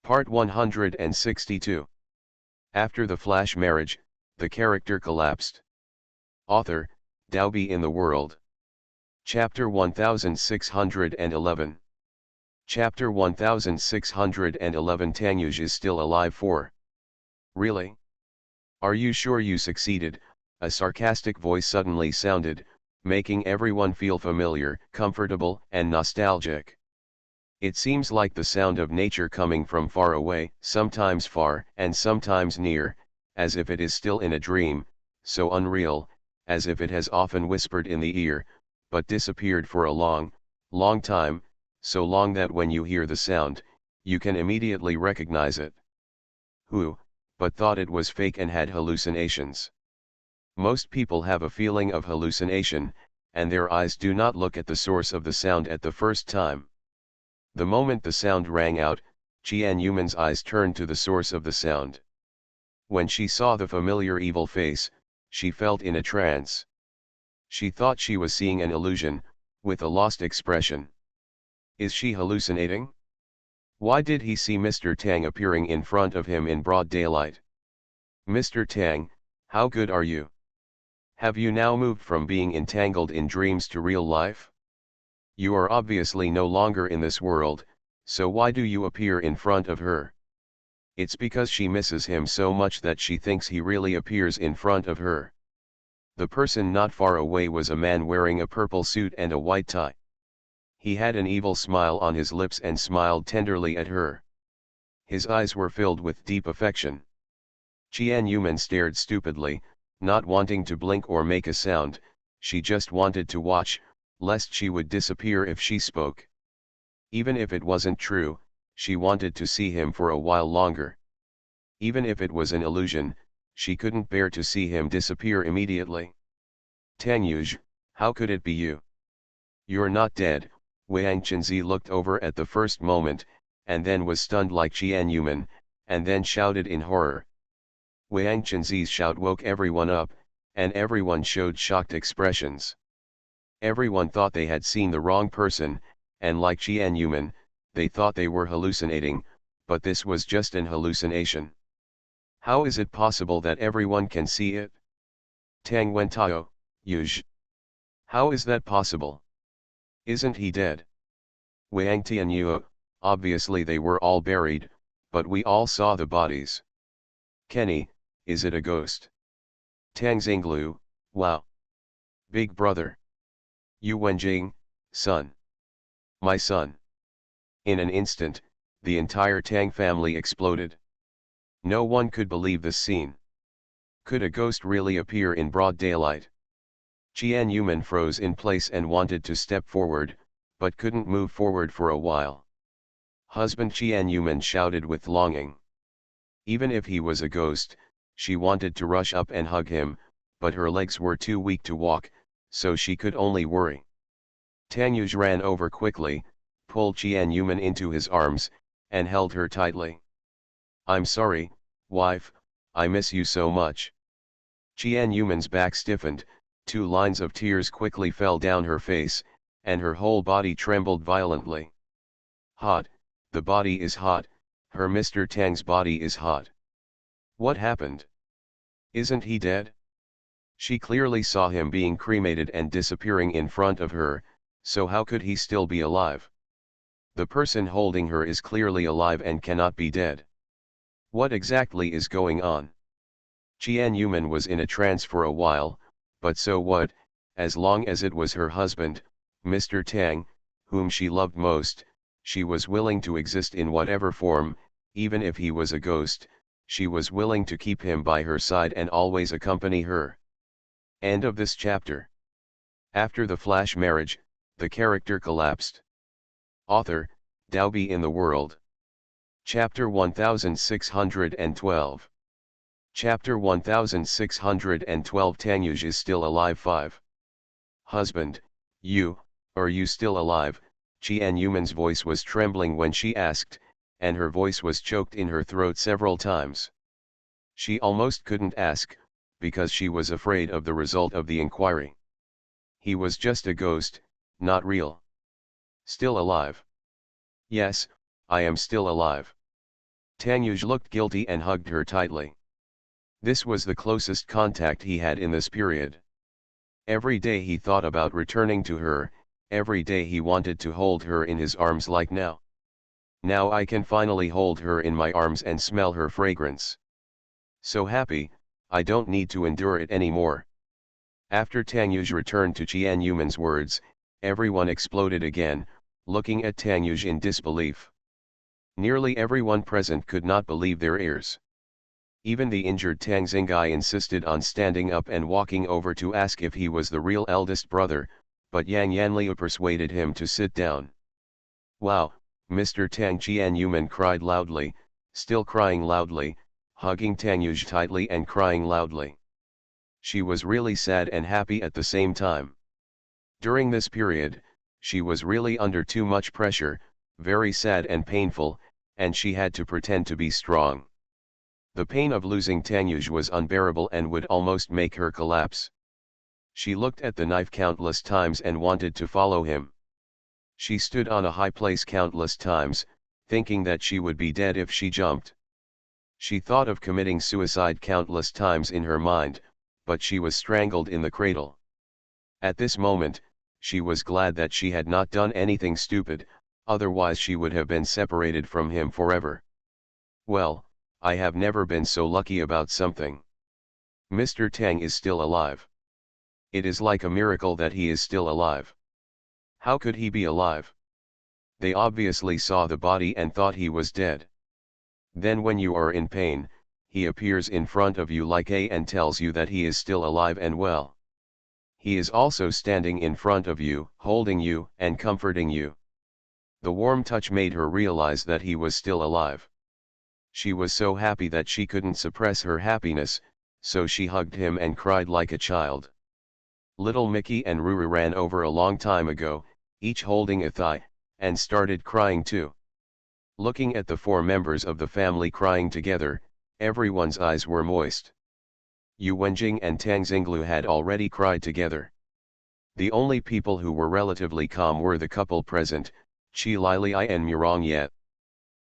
Part 162. After the flash marriage, the character collapsed. Author, Dalby in the World. Chapter 1611. Chapter 1611. Tanyuj is still alive for. Really? Are you sure you succeeded? A sarcastic voice suddenly sounded, making everyone feel familiar, comfortable, and nostalgic. It seems like the sound of nature coming from far away, sometimes far and sometimes near, as if it is still in a dream, so unreal, as if it has often whispered in the ear, but disappeared for a long, long time, so long that when you hear the sound, you can immediately recognize it. Who, but thought it was fake and had hallucinations? Most people have a feeling of hallucination, and their eyes do not look at the source of the sound at the first time. The moment the sound rang out, Qianyuman's eyes turned to the source of the sound. When she saw the familiar evil face, she felt in a trance. She thought she was seeing an illusion, with a lost expression. Is she hallucinating? Why did he see Mr. Tang appearing in front of him in broad daylight? Mr. Tang, how good are you? Have you now moved from being entangled in dreams to real life? You are obviously no longer in this world, so why do you appear in front of her? It's because she misses him so much that she thinks he really appears in front of her. The person not far away was a man wearing a purple suit and a white tie. He had an evil smile on his lips and smiled tenderly at her. His eyes were filled with deep affection. Qianyuman stared stupidly, not wanting to blink or make a sound. She just wanted to watch, lest she would disappear if she spoke. Even if it wasn't true, she wanted to see him for a while longer. Even if it was an illusion, she couldn't bear to see him disappear immediately. Tanyuj, how could it be you? You're not dead. Wang Chenzi looked over at the first moment, and then was stunned like Qianyuman, and then shouted in horror. Wang Chenzi's shout woke everyone up, and everyone showed shocked expressions. Everyone thought they had seen the wrong person, and like Qianyuman, they thought they were hallucinating, but this was just an hallucination. How is it possible that everyone can see it? Tang Wentao, Yuj. How is that possible? Isn't he dead? Wang Tianyue, obviously they were all buried, but we all saw the bodies. Kenny, is it a ghost? Tang Xinglu, wow. Big brother. Yu Wenjing, son. My son. In an instant, the entire Tang family exploded. No one could believe this scene. Could a ghost really appear in broad daylight? Qianyuman froze in place and wanted to step forward, but couldn't move forward for a while. Husband Qianyuman shouted with longing. Even if he was a ghost, she wanted to rush up and hug him, but her legs were too weak to walk, so she could only worry. Tanyuj ran over quickly, pulled Qianyuman into his arms, and held her tightly. I'm sorry, wife, I miss you so much. Qianyuman's back stiffened, 2 lines of tears quickly fell down her face, and her whole body trembled violently. Hot, the body is hot, her Mr. Tang's body is hot. What happened? Isn't he dead? She clearly saw him being cremated and disappearing in front of her, so how could he still be alive? The person holding her is clearly alive and cannot be dead. What exactly is going on? Qianyuman was in a trance for a while, but so what, as long as it was her husband, Mr. Tang, whom she loved most, she was willing to exist in whatever form, even if he was a ghost, she was willing to keep him by her side and always accompany her. End of this chapter. After the flash marriage, the character collapsed. Author, Dalby in the World. Chapter 1612. Chapter 1612. Tanyuj is still alive. 5. Husband, are you still alive? Qianyuman's voice was trembling when she asked, and her voice was choked in her throat several times. She almost couldn't ask, because she was afraid of the result of the inquiry. He was just a ghost, not real. Still alive? Yes, I am still alive. Tanyuj looked guilty and hugged her tightly. This was the closest contact he had in this period. Every day he thought about returning to her, every day he wanted to hold her in his arms like now. Now I can finally hold her in my arms and smell her fragrance. So happy, I don't need to endure it anymore. After Tanyuj returned to Qian Yuman's words, everyone exploded again, looking at Tanyuj in disbelief. Nearly everyone present could not believe their ears. Even the injured Tang Xingai insisted on standing up and walking over to ask if he was the real eldest brother, but Yang Yanliu persuaded him to sit down. Wow, Mr. Tang, Qian Yuman cried loudly, still crying loudly, hugging Tanyuj tightly and crying loudly. She was really sad and happy at the same time. During this period, she was really under too much pressure, very sad and painful, and she had to pretend to be strong. The pain of losing Tanyuj was unbearable and would almost make her collapse. She looked at the knife countless times and wanted to follow him. She stood on a high place countless times, thinking that she would be dead if she jumped. She thought of committing suicide countless times in her mind, but she was strangled in the cradle. At this moment, she was glad that she had not done anything stupid, otherwise she would have been separated from him forever. Well, I have never been so lucky about something. Mr. Tang is still alive. It is like a miracle that he is still alive. How could he be alive? They obviously saw the body and thought he was dead. Then when you are in pain, he appears in front of you like a and tells you that he is still alive and well. He is also standing in front of you, holding you and comforting you. The warm touch made her realize that he was still alive. She was so happy that she couldn't suppress her happiness, so she hugged him and cried like a child. Little Mickey and Ruru ran over a long time ago, each holding a thigh, and started crying too. Looking at the four members of the family crying together, everyone's eyes were moist. Yu Wenjing and Tang Xinglu had already cried together. The only people who were relatively calm were the couple present, Qi Lilai and Murong Yet.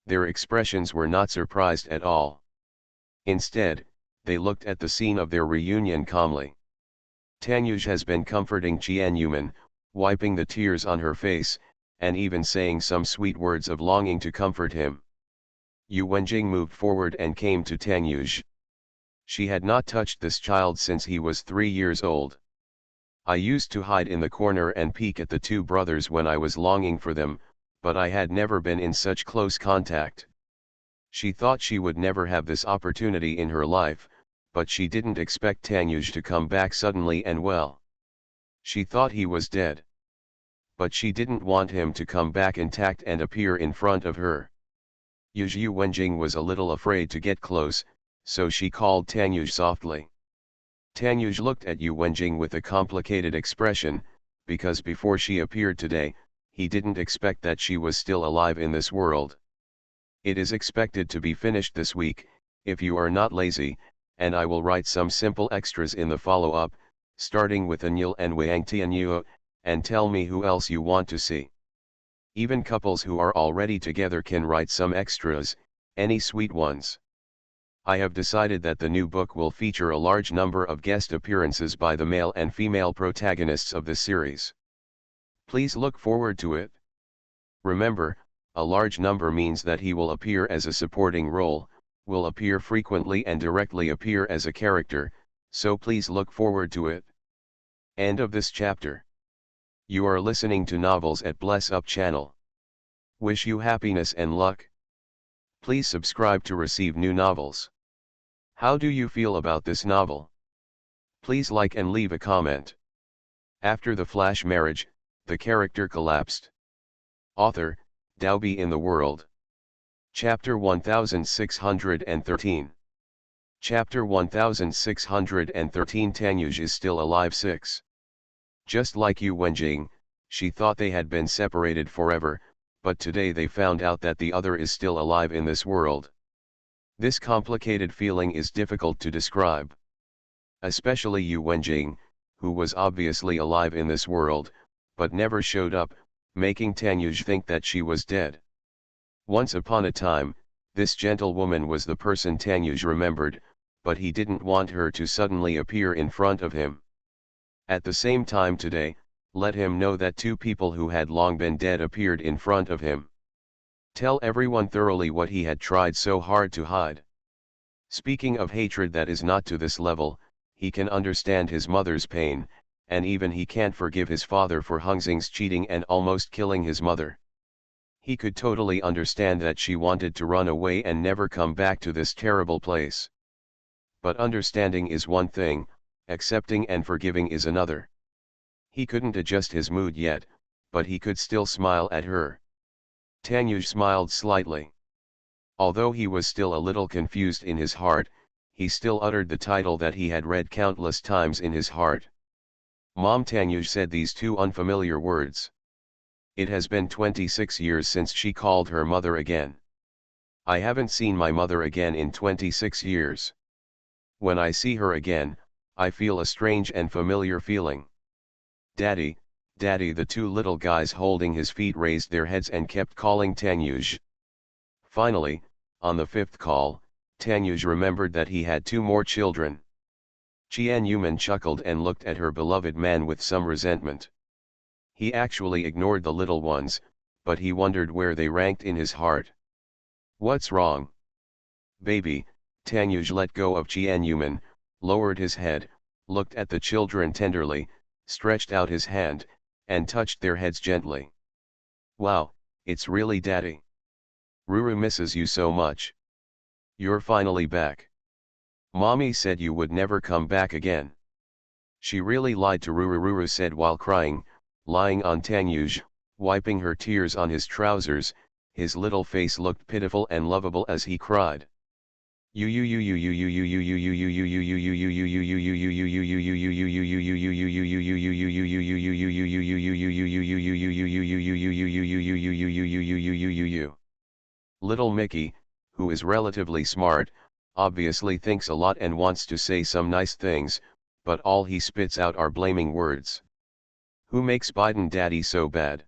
Their expressions were not surprised at all. Instead, they looked at the scene of their reunion calmly. Tanyuj has been comforting Qian Yuman, wiping the tears on her face, and even saying some sweet words of longing to comfort him. Yu Wenjing moved forward and came to Tanyuj. She had not touched this child since he was 3 years old. I used to hide in the corner and peek at the two brothers when I was longing for them, but I had never been in such close contact. She thought she would never have this opportunity in her life, but she didn't expect Tanyuj to come back suddenly and well. She thought he was dead. But she didn't want him to come back intact and appear in front of her. Yu Wenjing was a little afraid to get close, so she called Tanyuj softly. Tanyuj looked at Yu Wenjing with a complicated expression, because before she appeared today, he didn't expect that she was still alive in this world. It is expected to be finished this week, if you are not lazy, and I will write some simple extras in the follow-up, starting with Anil and Wang Tianyuo, and tell me who else you want to see. Even couples who are already together can write some extras, any sweet ones. I have decided that the new book will feature a large number of guest appearances by the male and female protagonists of the series. Please look forward to it. Remember, a large number means that he will appear as a supporting role, will appear frequently and directly appear as a character, so please look forward to it. End of this chapter. You are listening to Novels at Bless Up channel. Wish you happiness and luck. Please subscribe to receive new novels. How do you feel about this novel? Please like and leave a comment. After the flash marriage, the character collapsed. Author, Daobi in the World. Chapter 1613. Chapter 1613. Tanyuj is still alive. 6. Just like Yu Wenjing, she thought they had been separated forever, but today they found out that the other is still alive in this world. This complicated feeling is difficult to describe. Especially Yu Wenjing, who was obviously alive in this world, but never showed up, making Tanyuj think that she was dead. Once upon a time, This gentlewoman was the person Tanyuj remembered, but he didn't want her to suddenly appear in front of him. At the same time today, let him know that two people who had long been dead appeared in front of him. Tell everyone thoroughly what he had tried so hard to hide. Speaking of hatred that is not to this level, he can understand his mother's pain, and even he can't forgive his father for Hungzing's cheating and almost killing his mother. He could totally understand that she wanted to run away and never come back to this terrible place. But understanding is one thing, accepting and forgiving is another. He couldn't adjust his mood yet, but he could still smile at her. Tanyuj smiled slightly. Although he was still a little confused in his heart, he still uttered the title that he had read countless times in his heart. Mom. Tanyuj said these two unfamiliar words. It has been 26 years since she called her mother again. I haven't seen my mother again in 26 years. When I see her again, I feel a strange and familiar feeling. Daddy, Daddy. The two little guys holding his feet raised their heads and kept calling Tanyuj. Finally, on the fifth call, Tanyuj remembered that he had two more children. Qian Yuman chuckled and looked at her beloved man with some resentment. He actually ignored the little ones, but he wondered where they ranked in his heart. What's wrong? Baby. Tanyuj let go of Qian Yuman, lowered his head, looked at the children tenderly, stretched out his hand, and touched their heads gently. Wow, it's really Daddy. Ruru misses you so much. You're finally back. Mommy said you would never come back again. She really lied to Ruru. Ruru said while crying, lying on Tanyuj, wiping her tears on his trousers. His little face looked pitiful and lovable as he cried. Little Mickey, who is relatively smart, obviously thinks a lot and wants to say some nice things, but all he spits out are blaming words. Who makes Biden Daddy so bad?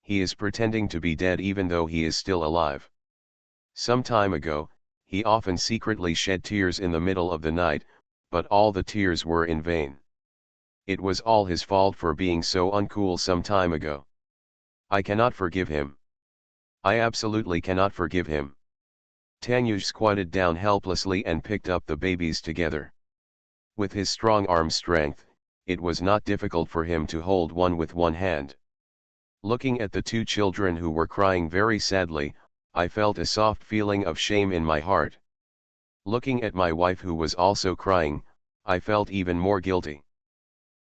He is pretending to be dead even though he is still alive. Some time ago, he often secretly shed tears in the middle of the night, but all the tears were in vain. It was all his fault for being so uncool some time ago. I cannot forgive him. I absolutely cannot forgive him. Tanyuj squatted down helplessly and picked up the babies together. With his strong arm strength, it was not difficult for him to hold one with one hand. Looking at the two children who were crying very sadly, I felt a soft feeling of shame in my heart. Looking at my wife who was also crying, I felt even more guilty.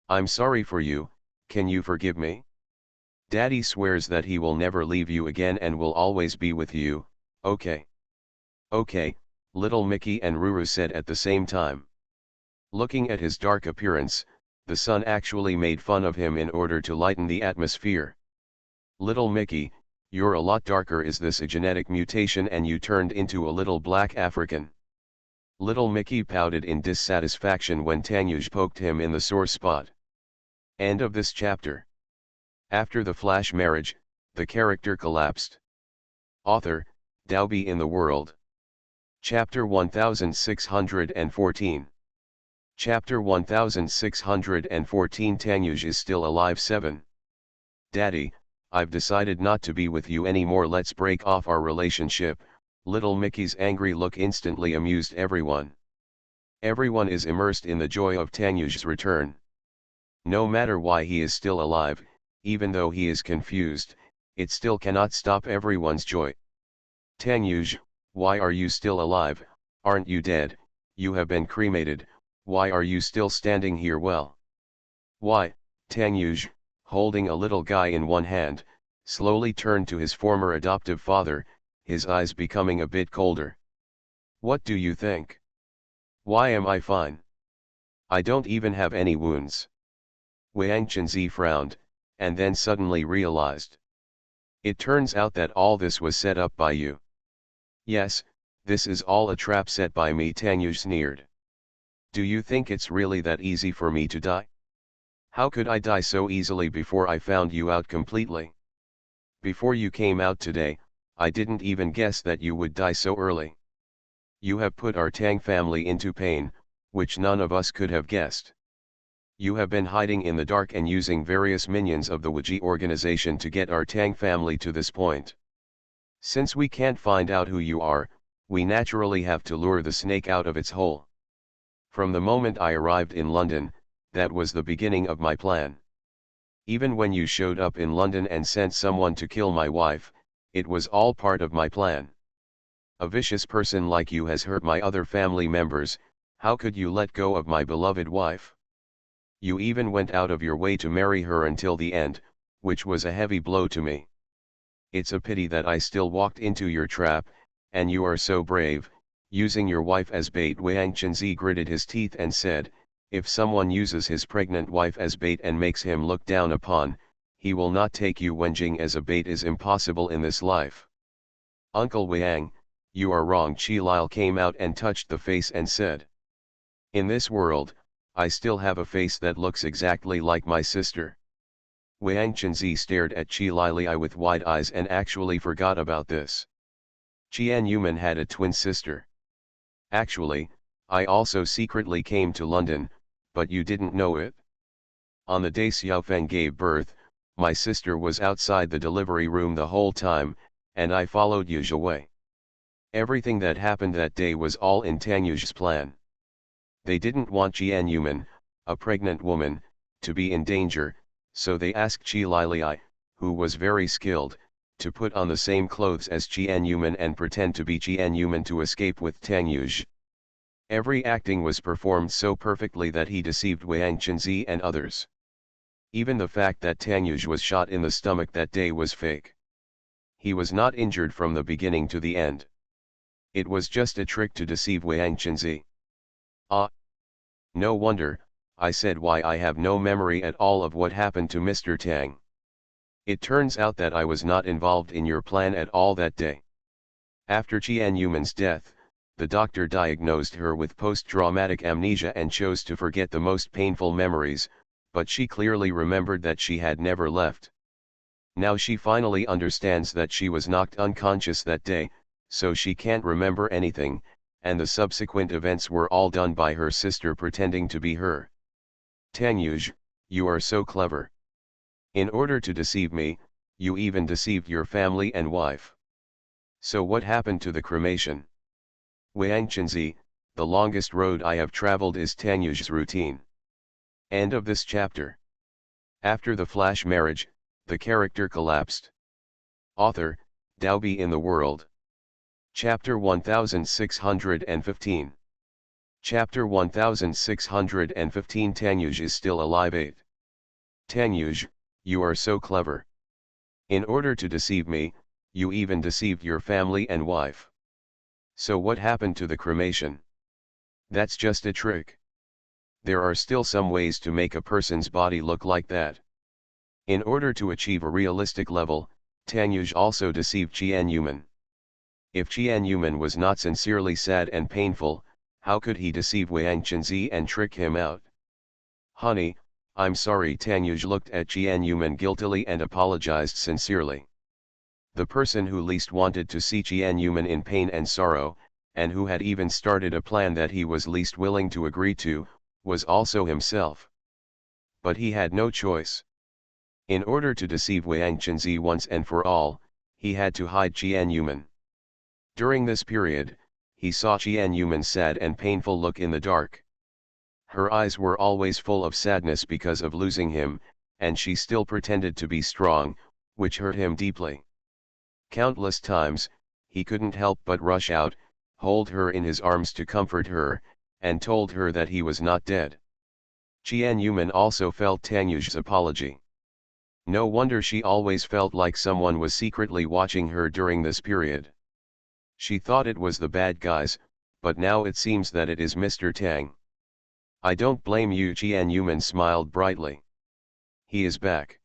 I'm sorry for you, can you forgive me? Daddy swears that he will never leave you again and will always be with you, okay? Okay, little Mickey and Ruru said at the same time. Looking at his dark appearance, the sun actually made fun of him in order to lighten the atmosphere. Little Mickey, you're a lot darker. Is this a genetic mutation and you turned into a little black African? Little Mickey pouted in dissatisfaction when Tanyuj poked him in the sore spot. End of this chapter. After the flash marriage, the character collapsed. Author, Daobi in the World. Chapter 1614. Chapter 1614. Tanyuj is still alive. 7. Daddy, I've decided not to be with you anymore. Let's break off our relationship. Little Mickey's angry look instantly amused everyone. Everyone is immersed in the joy of Tanyuj's return. No matter why he is still alive, even though he is confused, it still cannot stop everyone's joy. Tanyuj, why are you still alive? Aren't you dead? You have been cremated. Why are you still standing here? Well, why? Tanyuj, holding a little guy in one hand, slowly turned to his former adoptive father, his eyes becoming a bit colder. What do you think? Why am I fine? I don't even have any wounds. Wang Chenzi frowned, and then suddenly realized. It turns out that all this was set up by you. Yes, this is all a trap set by me. Tanyuj sneered. Do you think it's really that easy for me to die? How could I die so easily before I found you out completely? Before you came out today, I didn't even guess that you would die so early. You have put our Tang family into pain, which none of us could have guessed. You have been hiding in the dark and using various minions of the Waji organization to get our Tang family to this point. Since we can't find out who you are, we naturally have to lure the snake out of its hole. From the moment I arrived in London, that was the beginning of my plan. Even when you showed up in London and sent someone to kill my wife, it was all part of my plan. A vicious person like you has hurt my other family members. How could you let go of my beloved wife? You even went out of your way to marry her until the end, which was a heavy blow to me. It's a pity that I still walked into your trap, and you are so brave. Using your wife as bait, Wang Chenzi gritted his teeth and said, if someone uses his pregnant wife as bait and makes him look down upon, he will not take you. Wenjing as a bait is impossible in this life. Uncle Wang, you are wrong. Qi Lile came out and touched the face and said, in this world, I still have a face that looks exactly like my sister. Wang Chenzi stared at Qi Lile with wide eyes and actually forgot about this. Qian Yuman had a twin sister. Actually, I also secretly came to London, but you didn't know it. On the day Xiaofeng gave birth, my sister was outside the delivery room the whole time, and I followed Yu's away. Everything that happened that day was all in Tang Yu's plan. They didn't want Qian Yuman, a pregnant woman, to be in danger, so they asked Qi Lili, who was very skilled, to put on the same clothes as Qian Yuman and pretend to be Qian Yuman to escape with Tang Yuj. Every acting was performed so perfectly that he deceived Wang Chenzi and others. Even the fact that Tang Yuj was shot in the stomach that day was fake. He was not injured from the beginning to the end. It was just a trick to deceive Wang Chenzi. Ah! No wonder, I said, why I have no memory at all of what happened to Mr. Tang. It turns out that I was not involved in your plan at all that day. After Qian Yuman's death, the doctor diagnosed her with post-traumatic amnesia and chose to forget the most painful memories, but she clearly remembered that she had never left. Now she finally understands that she was knocked unconscious that day, so she can't remember anything, and the subsequent events were all done by her sister pretending to be her. Tang Yuj, you are so clever. In order to deceive me, you even deceived your family and wife. So what happened to the cremation? Wang Chenzi, the longest road I have traveled is Tang Yuj's routine. End of this chapter. After the flash marriage, the character collapsed. Author, Daobi in the World. Chapter 1615. Chapter 1615. Tang Yuj is still alive. 8. Tang Yuj, you are so clever. In order to deceive me, you even deceived your family and wife. So what happened to the cremation? That's just a trick. There are still some ways to make a person's body look like that. In order to achieve a realistic level, Tang Yuj also deceived Qian Yuman. If Qian Yuman was not sincerely sad and painful, how could he deceive Wang Chenzi and trick him out? Honey, I'm sorry. Tang Yuj looked at Qian Yuman guiltily and apologized sincerely. The person who least wanted to see Qian Yuman in pain and sorrow, and who had even started a plan that he was least willing to agree to, was also himself. But he had no choice. In order to deceive Wang Chenzi once and for all, he had to hide Qian Yuman. During this period, he saw Qian Yuman's sad and painful look in the dark. Her eyes were always full of sadness because of losing him, and she still pretended to be strong, which hurt him deeply. Countless times, he couldn't help but rush out, hold her in his arms to comfort her, and told her that he was not dead. Qian Yuman also felt Tang Yuj's apology. No wonder she always felt like someone was secretly watching her during this period. She thought it was the bad guys, but now it seems that it is Mr. Tang. I don't blame you. Qian Yuman smiled brightly. He is back.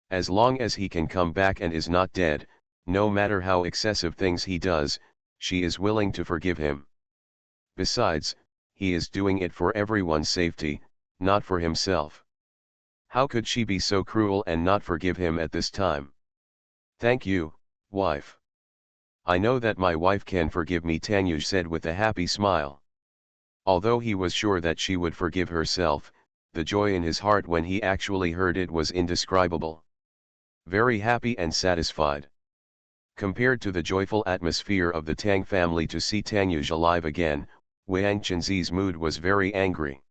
As long as he can come back and is not dead, no matter how excessive things he does, she is willing to forgive him. Besides, he is doing it for everyone's safety, not for himself. How could she be so cruel and not forgive him at this time? Thank you, wife. I know that my wife can forgive me, Tanyuj said with a happy smile. Although he was sure that she would forgive herself, the joy in his heart when he actually heard it was indescribable. Very happy and satisfied. Compared to the joyful atmosphere of the Tang family to see Tanyuj alive again, Wang Chenzi's mood was very angry.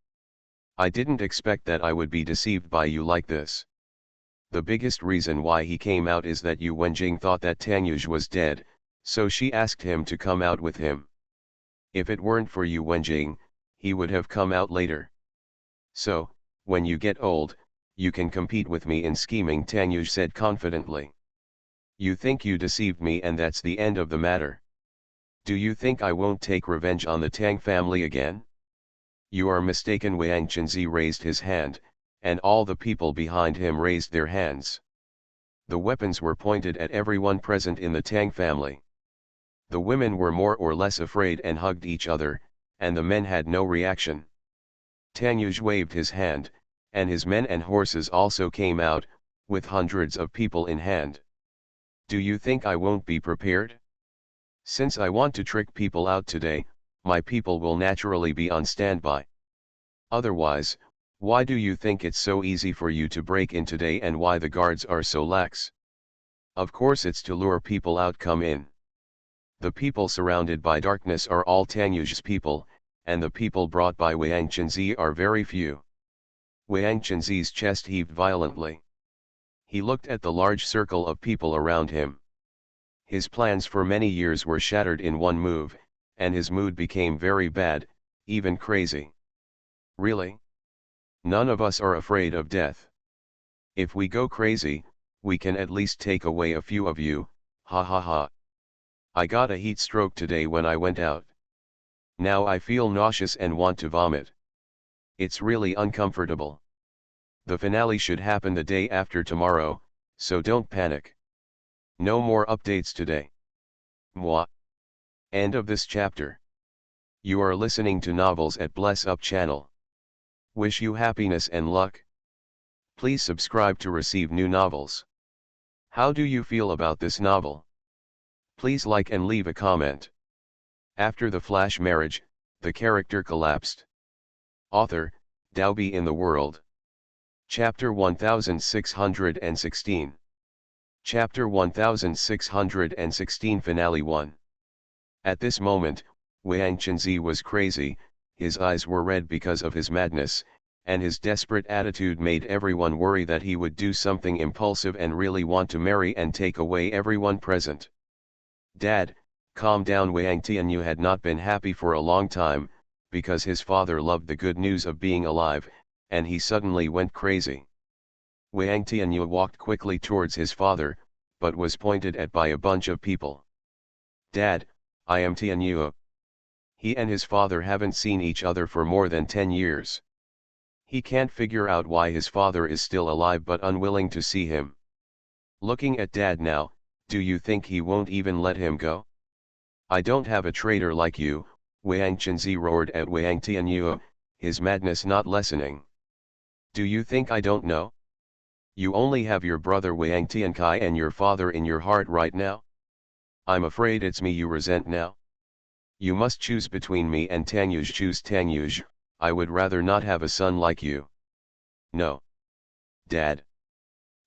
I didn't expect that I would be deceived by you like this. The biggest reason why he came out is that Yu Wenjing thought that Tanyuj was dead, so she asked him to come out with him. If it weren't for Yu Wenjing, he would have come out later. So, when you get old, you can compete with me in scheming, Tanyuj said confidently. You think you deceived me and that's the end of the matter. Do you think I won't take revenge on the Tang family again? You are mistaken. Wang Chenzi raised his hand, and all the people behind him raised their hands. The weapons were pointed at everyone present in the Tang family. The women were more or less afraid and hugged each other, and the men had no reaction. Tanyuj waved his hand, and his men and horses also came out, with hundreds of people in hand. Do you think I won't be prepared? Since I want to trick people out today, my people will naturally be on standby. Otherwise, why do you think it's so easy for you to break in today and why the guards are so lax? Of course it's to lure people out. Come in. The people surrounded by darkness are all Tanyuj's people, and the people brought by Wang Chenzi are very few. Wang Chenzi's chest heaved violently. He looked at the large circle of people around him. His plans for many years were shattered in one move, and his mood became very bad, even crazy. Really? None of us are afraid of death. If we go crazy, we can at least take away a few of you, ha ha ha. I got a heat stroke today when I went out. Now I feel nauseous and want to vomit. It's really uncomfortable. The finale should happen the day after tomorrow, so don't panic. No more updates today. Mwah. End of this chapter. You are listening to Novels at Bless Up channel. Wish you happiness and luck. Please subscribe to receive new novels. How do you feel about this novel? Please like and leave a comment. After the flash marriage, the character collapsed. Author, Daobi in the World. Chapter 1616. Chapter 1616 Finale 1. At this moment, Wang Chenzi was crazy, his eyes were red because of his madness, and his desperate attitude made everyone worry that he would do something impulsive and really want to marry and take away everyone present. Dad, calm down. Wang Tianyu had not been happy for a long time, because his father loved the good news of being alive, and he suddenly went crazy. Wang Tianyu walked quickly towards his father, but was pointed at by a bunch of people. Dad, I am Tianyu. He and his father haven't seen each other for more than 10 years. He can't figure out why his father is still alive but unwilling to see him. Looking at Dad now, do you think he won't even let him go? I don't have a traitor like you, Wang Chenzi roared at Wang Tianyu, his madness not lessening. Do you think I don't know? You only have your brother Wang Tiankai and your father in your heart right now? I'm afraid it's me you resent now. You must choose between me and Tanyuj. Choose Tanyuj. I would rather not have a son like you. No. Dad.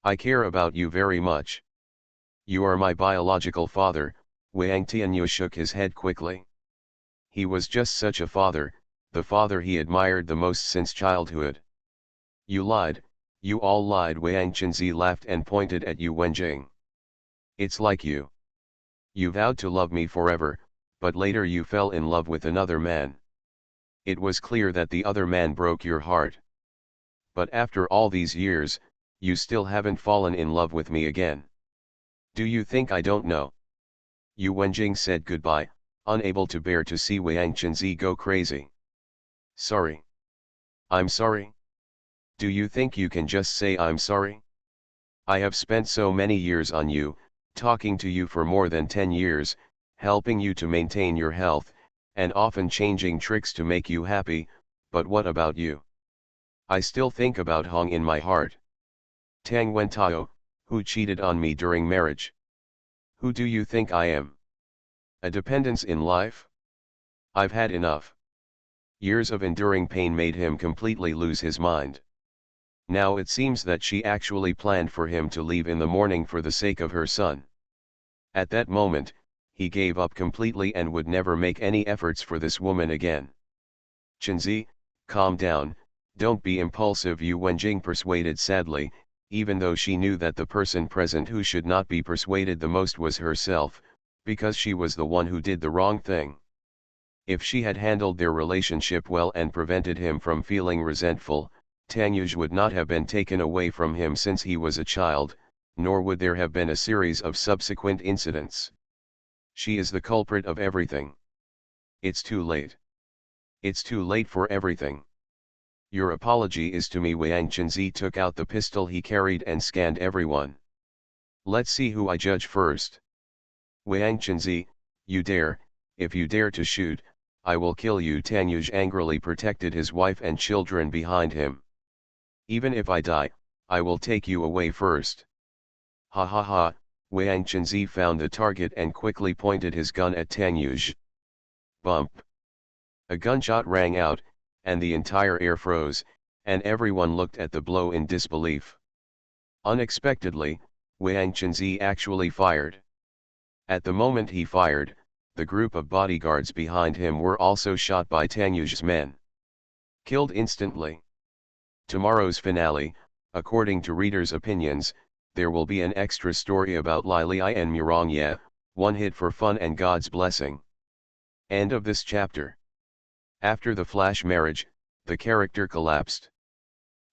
I care about you very much. You are my biological father. Wang Tianyu shook his head quickly. He was just such a father, the father he admired the most since childhood. You lied, you all lied. Wang Chenzi laughed and pointed at Yu Wenjing. It's like you. You vowed to love me forever, but later you fell in love with another man. It was clear that the other man broke your heart. But after all these years, you still haven't fallen in love with me again. Do you think I don't know? Yu Wenjing said goodbye, unable to bear to see Wang Chenzi go crazy. Sorry. I'm sorry? Do you think you can just say I'm sorry? I have spent so many years on you, talking to you for more than 10 years, helping you to maintain your health, and often changing tricks to make you happy, but what about you? I still think about Hong in my heart. Tang Wentao, who cheated on me during marriage. Who do you think I am? A dependence in life? I've had enough. Years of enduring pain made him completely lose his mind. Now it seems that she actually planned for him to leave in the morning for the sake of her son. At that moment, he gave up completely and would never make any efforts for this woman again. Chenzi, calm down, don't be impulsive, Yu Wenjing persuaded sadly, even though she knew that the person present who should not be persuaded the most was herself, because she was the one who did the wrong thing. If she had handled their relationship well and prevented him from feeling resentful, Tanyuj would not have been taken away from him since he was a child, nor would there have been a series of subsequent incidents. She is the culprit of everything. It's too late. It's too late for everything. Your apology is to me. Wang Chenzi took out the pistol he carried and scanned everyone. Let's see who I judge first. Wang Chenzi, you dare, if you dare to shoot, I will kill you. Tanyuj angrily protected his wife and children behind him. Even if I die, I will take you away first. Ha ha ha, Wang Chenzi found the target and quickly pointed his gun at Tanyuj. Bump. A gunshot rang out, and the entire air froze, and everyone looked at the blow in disbelief. Unexpectedly, Wang Chenzi actually fired. At the moment he fired, the group of bodyguards behind him were also shot by Tanyuj's men. Killed instantly. Tomorrow's finale, according to readers' opinions, there will be an extra story about Li Li and Murongye, one hit for fun and God's blessing. End of this chapter. After the flash marriage, the character collapsed.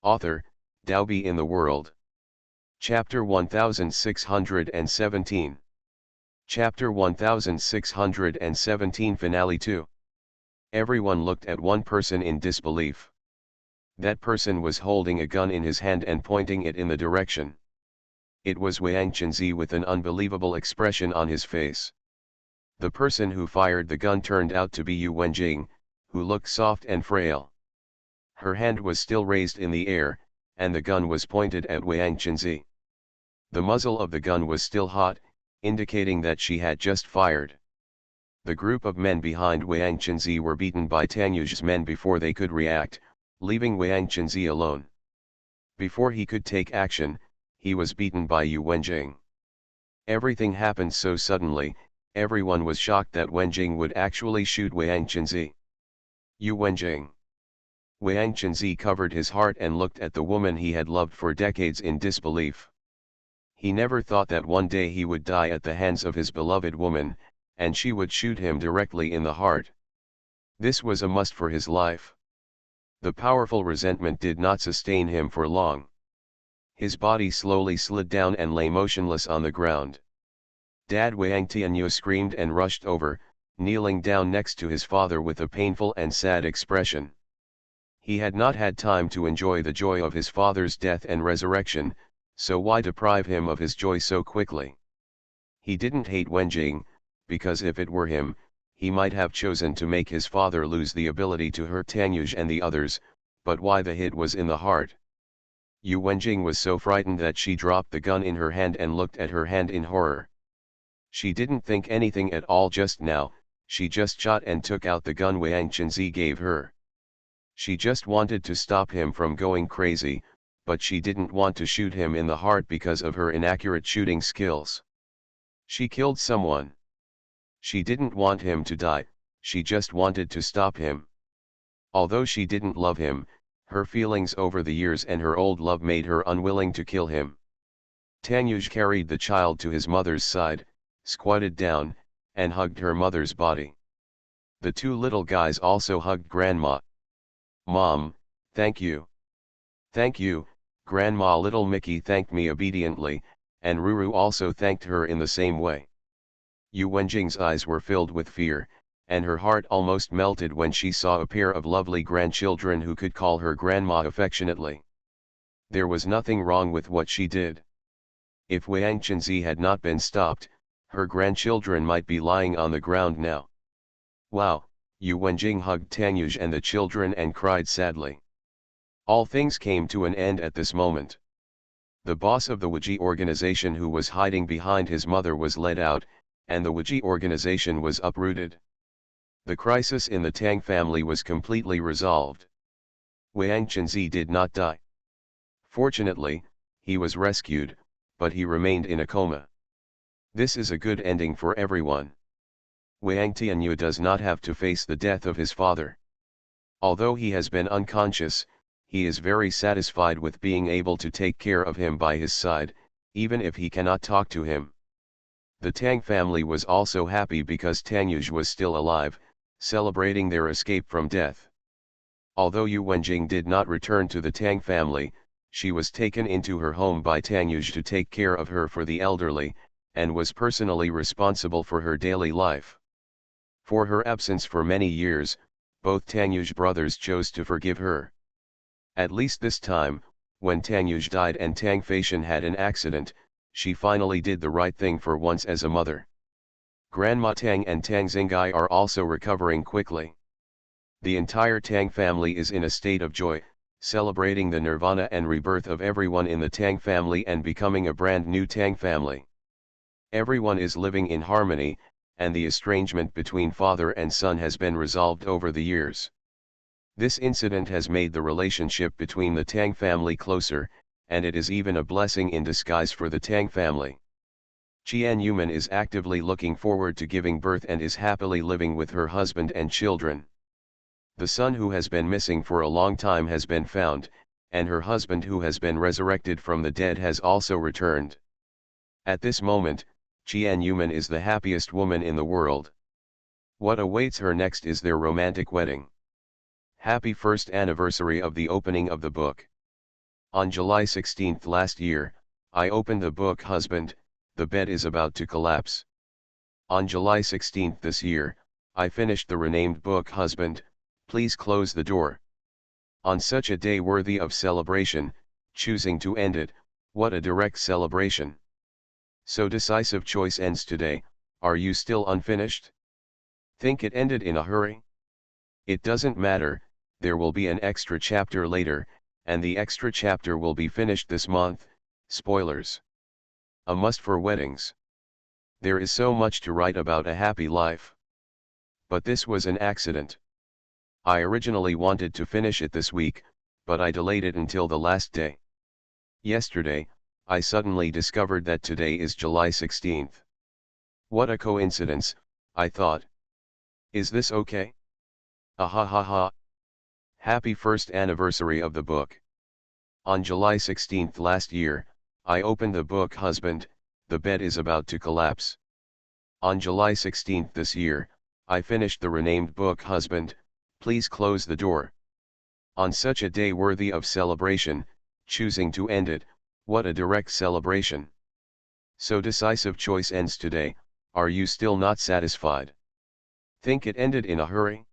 Author, Daobi in the World. Chapter 1617. Chapter 1617 Finale 2. Everyone looked at one person in disbelief. That person was holding a gun in his hand and pointing it in the direction. It was Wang Chenzi with an unbelievable expression on his face. The person who fired the gun turned out to be Yu Wenjing, who looked soft and frail. Her hand was still raised in the air, and the gun was pointed at Wang Chenzi. The muzzle of the gun was still hot, indicating that she had just fired. The group of men behind Wang Chenzi were beaten by Tanyuj's men before they could react, leaving Wang Chenzi alone. Before he could take action, he was beaten by Yu Wenjing. Everything happened so suddenly, everyone was shocked that Wenjing would actually shoot Wang Chenzi. Yu Wenjing. Wang Chenzi covered his heart and looked at the woman he had loved for decades in disbelief. He never thought that one day he would die at the hands of his beloved woman, and she would shoot him directly in the heart. This was a must for his life. The powerful resentment did not sustain him for long. His body slowly slid down and lay motionless on the ground. Dad Wang Tianyu screamed and rushed over, kneeling down next to his father with a painful and sad expression. He had not had time to enjoy the joy of his father's death and resurrection, so why deprive him of his joy so quickly? He didn't hate Wenjing, because if it were him, he might have chosen to make his father lose the ability to hurt Tanyuj and the others, but why the hit was in the heart? Yu Wenjing was so frightened that she dropped the gun in her hand and looked at her hand in horror. She didn't think anything at all just now, she just shot and took out the gun Wang Chenzi gave her. She just wanted to stop him from going crazy, but she didn't want to shoot him in the heart because of her inaccurate shooting skills. She killed someone. She didn't want him to die, she just wanted to stop him. Although she didn't love him, her feelings over the years and her old love made her unwilling to kill him. Tanyuj carried the child to his mother's side, squatted down, and hugged her mother's body. The two little guys also hugged Grandma. "Mom, thank you. Thank you, Grandma." Little Mickey thanked me obediently, and Ruru also thanked her in the same way. Yu Wenjing's eyes were filled with fear, and her heart almost melted when she saw a pair of lovely grandchildren who could call her grandma affectionately. There was nothing wrong with what she did. If Wang Chenzi had not been stopped, her grandchildren might be lying on the ground now. Wow, Yu Wenjing hugged Tanyuj and the children and cried sadly. All things came to an end at this moment. The boss of the Wuji organization who was hiding behind his mother was led out, and the Wuji organization was uprooted. The crisis in the Tang family was completely resolved. Wang Chenzi did not die. Fortunately, he was rescued, but he remained in a coma. This is a good ending for everyone. Wang Tianyu does not have to face the death of his father. Although he has been unconscious, he is very satisfied with being able to take care of him by his side, even if he cannot talk to him. The Tang family was also happy because Tang Yuj was still alive, celebrating their escape from death. Although Yu Wenjing did not return to the Tang family, she was taken into her home by Tang Yuj to take care of her for the elderly, and was personally responsible for her daily life. For her absence for many years, both Tang Yuj brothers chose to forgive her. At least this time, when Tang Yuj died and Tang Feishan had an accident, she finally did the right thing for once as a mother. Grandma Tang and Tang Xingai are also recovering quickly. The entire Tang family is in a state of joy, celebrating the nirvana and rebirth of everyone in the Tang family and becoming a brand new Tang family. Everyone is living in harmony, and the estrangement between father and son has been resolved over the years. This incident has made the relationship between the Tang family closer, and it is even a blessing in disguise for the Tang family. Qian Yuman is actively looking forward to giving birth and is happily living with her husband and children. The son who has been missing for a long time has been found, and her husband who has been resurrected from the dead has also returned. At this moment, Qian Yuman is the happiest woman in the world. What awaits her next is their romantic wedding. Happy first anniversary of the opening of the book. On July 16 last year, I opened the book Husband, the bed is about to collapse. On July 16 this year, I finished the renamed book Husband, please close the door. On such a day worthy of celebration, choosing to end it, what a direct celebration. So decisive choice ends today, are you still unfinished? Think it ended in a hurry? It doesn't matter, there will be an extra chapter later, and the extra chapter will be finished this month, spoilers. A must for weddings. There is so much to write about a happy life. But this was an accident. I originally wanted to finish it this week, but I delayed it until the last day. Yesterday, I suddenly discovered that today is July 16. What a coincidence, I thought. Is this okay? Ha ha ha. Happy first anniversary of the book. On July 16 last year, I opened the book Husband, the bed is about to collapse. On July 16 this year, I finished the renamed book Husband, please close the door. On such a day worthy of celebration, choosing to end it, what a direct celebration. So decisive choice ends today, are you still not satisfied? Think it ended in a hurry?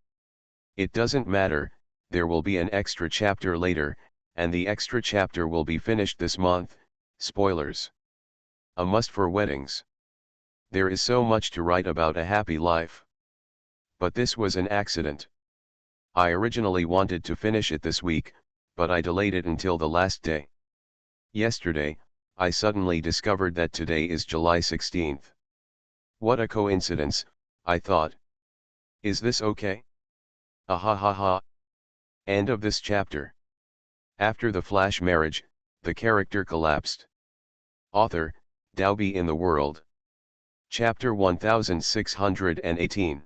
It doesn't matter, there will be an extra chapter later, and the extra chapter will be finished this month, spoilers. A must for weddings. There is so much to write about a happy life. But this was an accident. I originally wanted to finish it this week, but I delayed it until the last day. Yesterday, I suddenly discovered that today is July 16. What a coincidence, I thought. Is this okay? Ha ha ha. End of this chapter. After the flash marriage, the character collapsed. Author, Daobi in the World. Chapter 1618.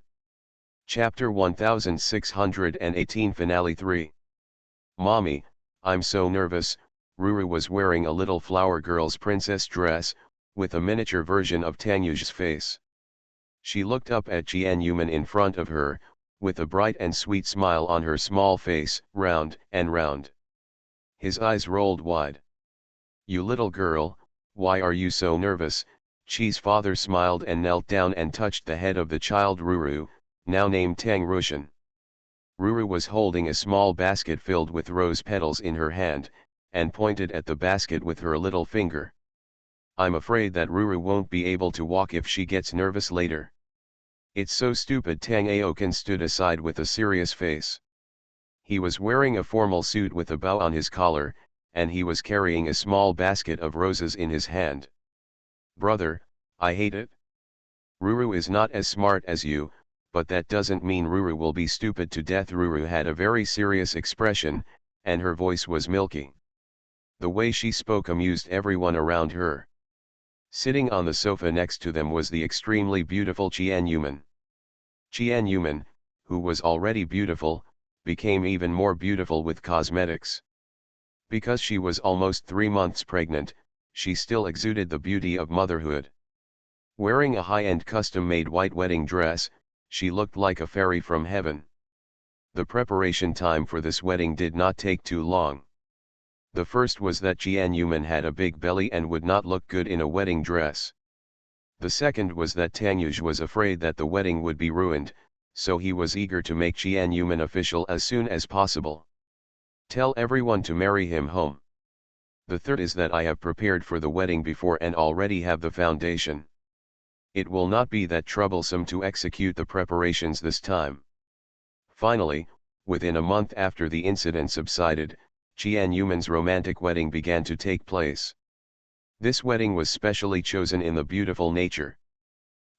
Chapter 1618 Finale 3. Mommy, I'm so nervous. Ruru was wearing a little flower girl's princess dress, with a miniature version of Tanyu's face. She looked up at Jian Yuman in front of her, with a bright and sweet smile on her small face, round and round. His eyes rolled wide. You little girl, why are you so nervous? Chi's father smiled and knelt down and touched the head of the child Ruru, now named Tang Rushan. Ruru was holding a small basket filled with rose petals in her hand, and pointed at the basket with her little finger. I'm afraid that Ruru won't be able to walk if she gets nervous later. It's so stupid. Tang Aokan stood aside with a serious face. He was wearing a formal suit with a bow on his collar, and he was carrying a small basket of roses in his hand. Brother, I hate it. Ruru is not as smart as you, but that doesn't mean Ruru will be stupid to death. Ruru had a very serious expression, and her voice was milky. The way she spoke amused everyone around her. Sitting on the sofa next to them was the extremely beautiful Qian Yuman. Qian Yuman, who was already beautiful, became even more beautiful with cosmetics. Because she was almost 3 months pregnant, she still exuded the beauty of motherhood. Wearing a high-end custom-made white wedding dress, she looked like a fairy from heaven. The preparation time for this wedding did not take too long. The first was that Qian Yuman had a big belly and would not look good in a wedding dress. The second was that Tanyuj was afraid that the wedding would be ruined, so he was eager to make Qian Yuman official as soon as possible. Tell everyone to marry him home. The third is that I have prepared for the wedding before and already have the foundation. It will not be that troublesome to execute the preparations this time. Finally, within a month after the incident subsided, Qian Yuman's romantic wedding began to take place. This wedding was specially chosen in the beautiful nature.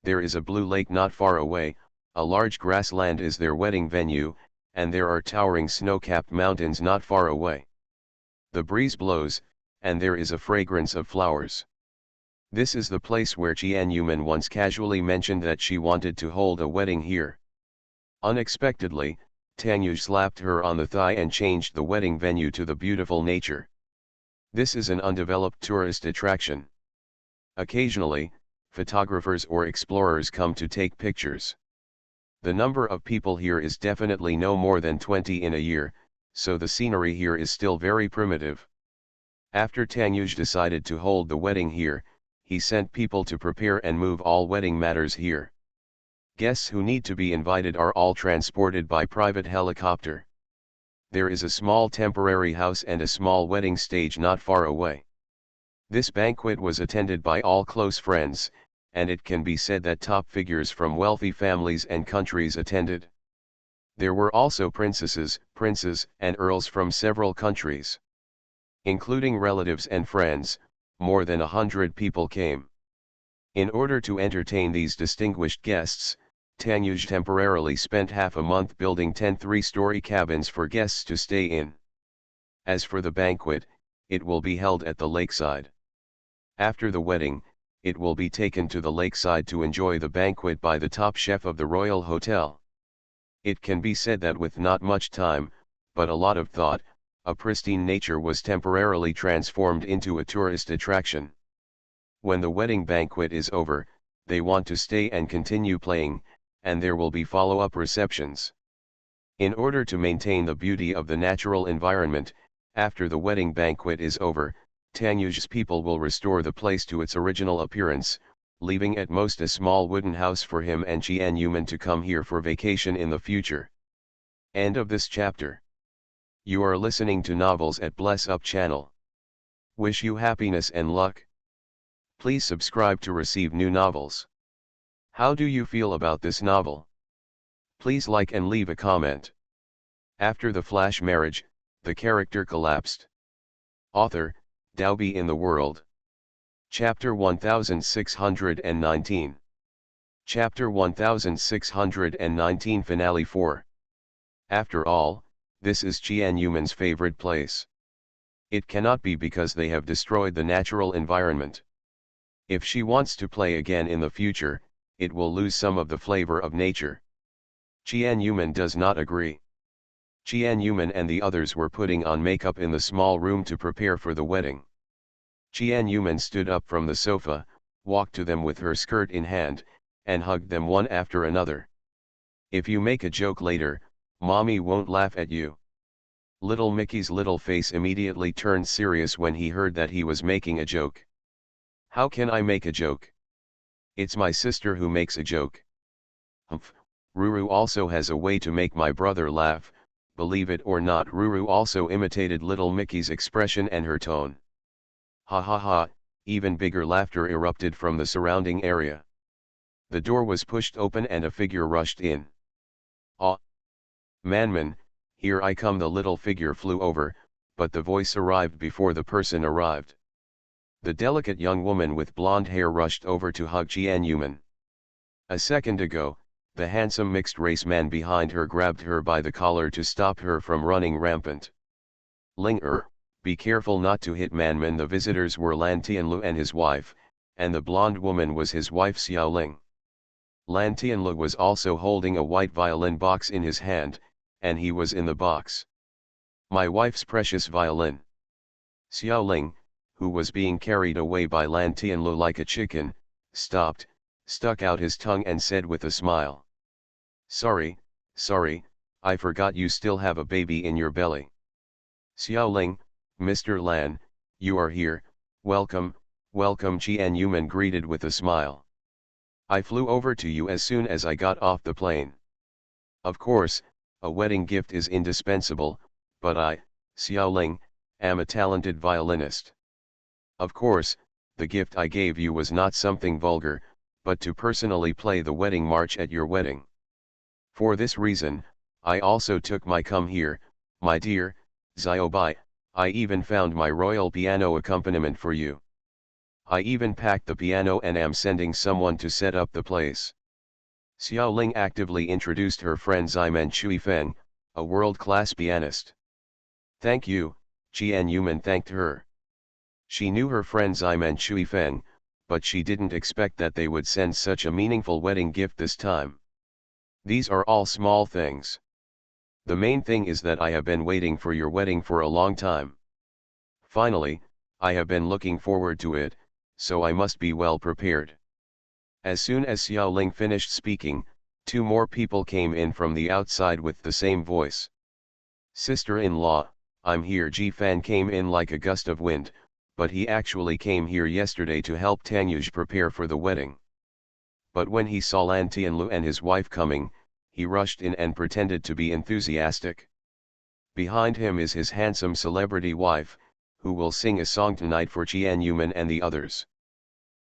There is a blue lake not far away, a large grassland is their wedding venue, and there are towering snow-capped mountains not far away. The breeze blows, and there is a fragrance of flowers. This is the place where Qian Yuman once casually mentioned that she wanted to hold a wedding here. Unexpectedly, Tanyuj slapped her on the thigh and changed the wedding venue to the beautiful nature. This is an undeveloped tourist attraction. Occasionally, photographers or explorers come to take pictures. The number of people here is definitely no more than 20 in a year, so the scenery here is still very primitive. After Tanyuj decided to hold the wedding here, he sent people to prepare and move all wedding matters here. Guests who need to be invited are all transported by private helicopter. There is a small temporary house and a small wedding stage not far away. This banquet was attended by all close friends, and it can be said that top figures from wealthy families and countries attended. There were also princesses, princes, and earls from several countries. Including relatives and friends, more than 100 people came. In order to entertain these distinguished guests, Tanyuj temporarily spent half a month building 10 three-story cabins for guests to stay in. As for the banquet, it will be held at the lakeside. After the wedding, it will be taken to the lakeside to enjoy the banquet by the top chef of the Royal Hotel. It can be said that with not much time, but a lot of thought, a pristine nature was temporarily transformed into a tourist attraction. When the wedding banquet is over, they want to stay and continue playing, and there will be follow-up receptions. In order to maintain the beauty of the natural environment, after the wedding banquet is over, Tanyuj's people will restore the place to its original appearance, leaving at most a small wooden house for him and Qian Yuman to come here for vacation in the future. End of this chapter. You are listening to Novels at Bless Up channel. Wish you happiness and luck. Please subscribe to receive new novels. How do you feel about this novel? Please like and leave a comment. After the flash marriage, the character collapsed. Author, Daobi in the World. Chapter 1619. Chapter 1619 Finale 4. After all, this is Qian Yuman's favorite place. It cannot be because they have destroyed the natural environment. If she wants to play again in the future, it will lose some of the flavor of nature. Qian Yuman does not agree. Qian Yuman and the others were putting on makeup in the small room to prepare for the wedding. Qian Yuman stood up from the sofa, walked to them with her skirt in hand, and hugged them one after another. If you make a joke later, mommy won't laugh at you. Little Mickey's little face immediately turned serious when he heard that he was making a joke. How can I make a joke? It's my sister who makes a joke. Humph, Ruru also has a way to make my brother laugh. Believe it or not, Ruru also imitated little Mickey's expression and her tone. Ha ha ha, even bigger laughter erupted from the surrounding area. The door was pushed open and a figure rushed in. Ah! Manman, here I come. The little figure flew over, but the voice arrived before the person arrived. The delicate young woman with blonde hair rushed over to hug Qian Yuman. A second ago, the handsome mixed-race man behind her grabbed her by the collar to stop her from running rampant. Ling be careful not to hit Manman. The visitors were Lan Tianlu and his wife, and the blonde woman was his wife Xiaoling. Lan Tianlu was also holding a white violin box in his hand, and he was in the box. My wife's precious violin. Xiaoling, who was being carried away by Lan Tianlu like a chicken, stopped, stuck out his tongue and said with a smile. Sorry, I forgot you still have a baby in your belly. Xiaoling, Mr. Lan, you are here, welcome, Qian Yuman greeted with a smile. I flew over to you as soon as I got off the plane. Of course, a wedding gift is indispensable, but I, Xiaoling, am a talented violinist. Of course, the gift I gave you was not something vulgar, but to personally play the wedding march at your wedding. For this reason, I also took my come here, my dear, Xiaobai. I even found my royal piano accompaniment for you. I even packed the piano and am sending someone to set up the place. Xiaoling actively introduced her friend Ximen Chuifeng, a world-class pianist. Thank you, Qian Yuman thanked her. She knew her friend Ximen Chuifeng, but she didn't expect that they would send such a meaningful wedding gift this time. These are all small things. The main thing is that I have been waiting for your wedding for a long time. Finally, I have been looking forward to it, so I must be well prepared. As soon as Xiaoling finished speaking, two more people came in from the outside with the same voice. Sister-in-law, I'm here. Ji Fan came in like a gust of wind, but he actually came here yesterday to help Tangyuj prepare for the wedding. But when he saw Lan Tianlu and his wife coming, he rushed in and pretended to be enthusiastic. Behind him is his handsome celebrity wife, who will sing a song tonight for Qian Yuman and the others.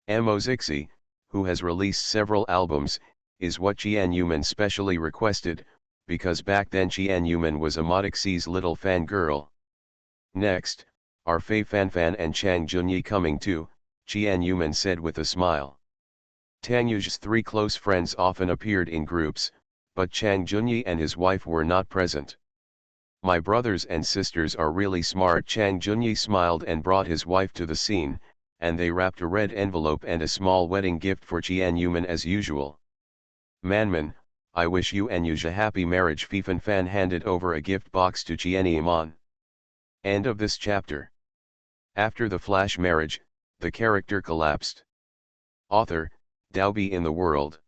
Mo Zixi, who has released several albums, is what Qian Yuman specially requested, because back then Qian Yuman was a Modixi's little fangirl. Next, are Fei Fanfan and Chang Junyi coming too, Qian Yuman said with a smile. Tangyu's three close friends often appeared in groups, but Chang Junyi and his wife were not present. My brothers and sisters are really smart. Chang Junyi smiled and brought his wife to the scene, and they wrapped a red envelope and a small wedding gift for Qian Yuman as usual. Manman, I wish you and Yuja happy marriage. Fei Fanfan handed over a gift box to Qian Yuman. End of this chapter. After the flash marriage, the character collapsed. Author, Daobi in the World.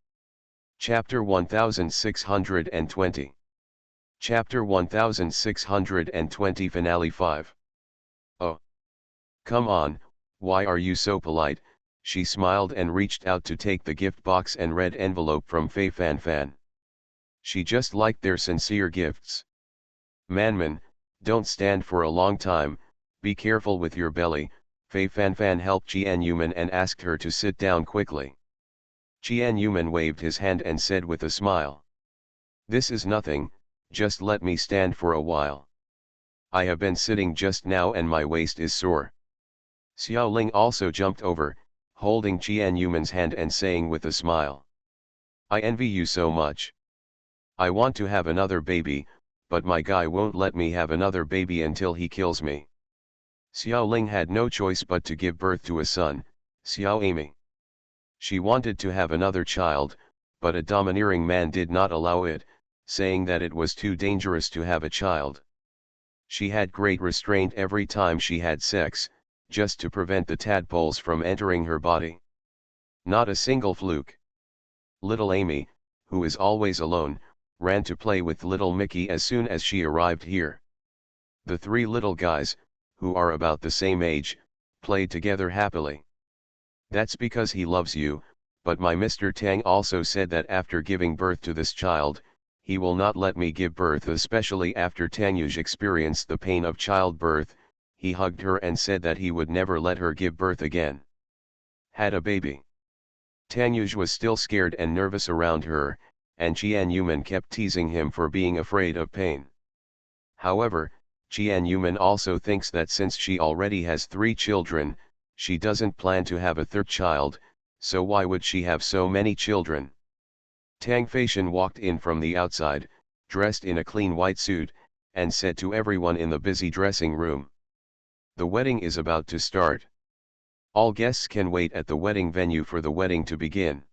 Chapter 1620. Chapter 1620 Finale 5. Oh. Come on, why are you so polite? She smiled and reached out to take the gift box and red envelope from Fei Fanfan. She just liked their sincere gifts. Manman, don't stand for a long time, be careful with your belly. Fei Fanfan helped Qian Yuman and asked her to sit down quickly. Qian Yuman waved his hand and said with a smile. This is nothing, just let me stand for a while. I have been sitting just now and my waist is sore. Xiaoling also jumped over, holding Qian Yuman's hand and saying with a smile. I envy you so much. I want to have another baby, but my guy won't let me have another baby until he kills me. Xiaoling had no choice but to give birth to a son, Xiao Amy. She wanted to have another child, but a domineering man did not allow it, saying that it was too dangerous to have a child. She had great restraint every time she had sex, just to prevent the tadpoles from entering her body. Not a single fluke. Little Amy, who is always alone, ran to play with little Mickey as soon as she arrived here. The three little guys, who are about the same age, played together happily. That's because he loves you, but my Mr. Tang also said that after giving birth to this child, he will not let me give birth. Especially after Tangyuj experienced the pain of childbirth, he hugged her and said that he would never let her give birth again. Had a baby. Tangyuj was still scared and nervous around her, and Qian Yuman kept teasing him for being afraid of pain. However, Qian Yuman also thinks that since she already has 3 children, she doesn't plan to have a third child, so why would she have so many children? Tang Feishan walked in from the outside, dressed in a clean white suit, and said to everyone in the busy dressing room. The wedding is about to start. All guests can wait at the wedding venue for the wedding to begin.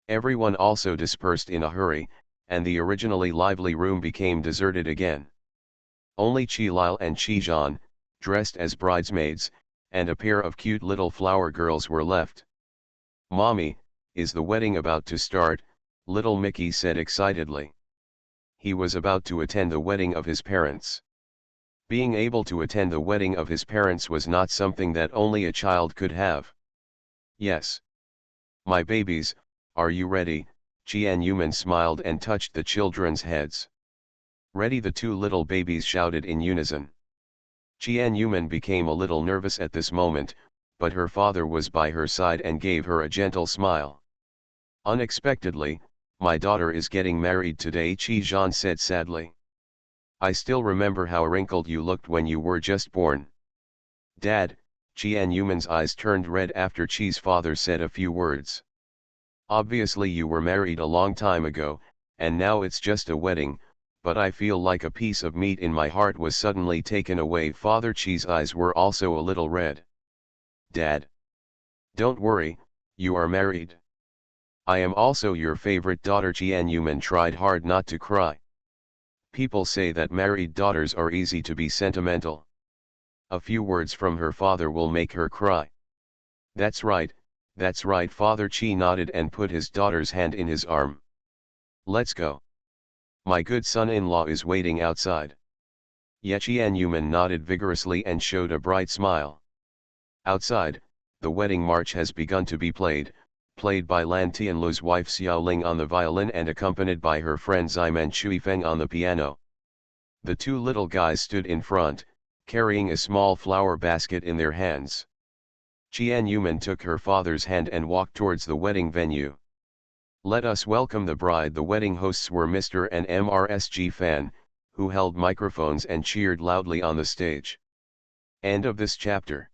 Everyone also dispersed in a hurry, and the originally lively room became deserted again. Only Qi Lile and Qi Zhan, dressed as bridesmaids, and a pair of cute little flower girls were left. "Mommy, is the wedding about to start?" little Mickey said excitedly. He was about to attend the wedding of his parents. Being able to attend the wedding of his parents was not something that only a child could have. "Yes. My babies, are you ready?" Qian Yuman smiled and touched the children's heads. "Ready," the two little babies shouted in unison. Qian Yuman became a little nervous at this moment, but her father was by her side and gave her a gentle smile. "Unexpectedly, my daughter is getting married today," Qi Zhan said sadly. "I still remember how wrinkled you looked when you were just born." "Dad," Qian Yuman's eyes turned red after Qi's father said a few words. "Obviously you were married a long time ago, and now it's just a wedding, but I feel like a piece of meat in my heart was suddenly taken away." Father Qi's eyes were also a little red. "Dad. Don't worry, you are married. I am also your favorite daughter." Qian Yuman tried hard not to cry. "People say that married daughters are easy to be sentimental. A few words from her father will make her cry." That's right," Father Qi nodded and put his daughter's hand in his arm. "Let's go. My good son-in-law is waiting outside." Qian Yuman nodded vigorously and showed a bright smile. Outside, the wedding march has begun to be played by Lan Tianlu's wife Xiaoling on the violin and accompanied by her friend Ximen Shuifeng on the piano. The two little guys stood in front, carrying a small flower basket in their hands. Qian Yuman took her father's hand and walked towards the wedding venue. "Let us welcome the bride." The wedding hosts were Mr. and Mrsg Fan, who held microphones and cheered loudly on the stage. End of this chapter.